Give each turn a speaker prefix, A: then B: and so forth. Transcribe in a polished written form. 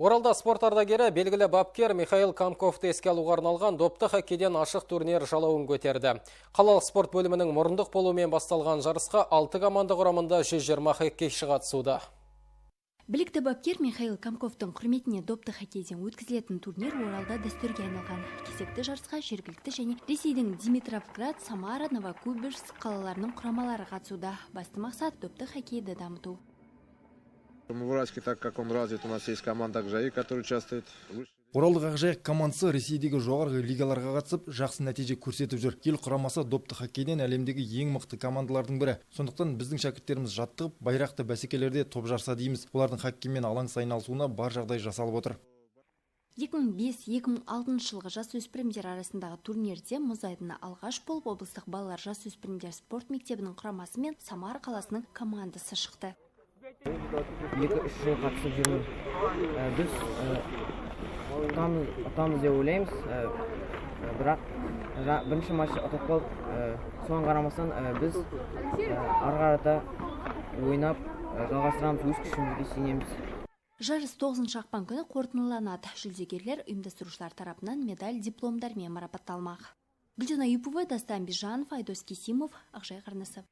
A: Оралда спорт ардагері белгілі бапкер Михаил Камковты еске алуға арналған допты хоккейден ашық турнир жалауын көтерді. Қалалық спорт бөлімінің мұрындық болуымен басталған жарысқа 6 команда құрамында 120 хоккейші қатысуда.
B: Білікті бапкер Михаил Камковтың құрметіне допты хоккейден өткізілетін турнир Оралда дәстүрге айналған. Кезекті жарысқа жергілікті және Ресейдің Димитровград, Самара, Новокуйбышевск қалаларының құрамалары қатысуда. Басты мақсат допты хоккейді дамыту.
C: В Уральске, так как он развит, у нас есть команда «Ақжайық», которая участвует.
D: Оралдық «Ақжайық» командасы Ресейдегі жоғарғы лигаларға қатысып, жақсы нәтиже көрсетіп жүр. Ел құрамасы допты хоккейден әлемдегі ең мықты командалардың бірі. Сондықтан біздің шәкірттеріміз жаттығып, байрақты бәсекелерде топ жарса дейміз. Олардың хоккеймен алаң сайын айналысуына бар жағдай жасалып отыр.
B: 2005-2006 жылғы жасөспірімдер арасындағы турнирде мұз айдыны алғаш болып облыстық балалар жасөспірімдер спорт мектебінің құрамасы мен Самара қаласының командасы шықты.
E: 2-3 жыл қатысып жүрмін. Біз ұтамыз деп ойлаймыз, бірақ бірінші матчты ұтып қалдық. Соған қарамастан біз ары қарата ойнап жалғастырамыз, өз күшімізге сенеміз.
B: Жарыс 9 ақпан күні қорытындыланады. Жүлдегерлер ұйымдастырушылар тарапынан медаль, дипломдармен марапатталмақ. Гүлжан Аюпова, Дастан Бижанов, Айдос Кесимов, Ақжайық арнасы.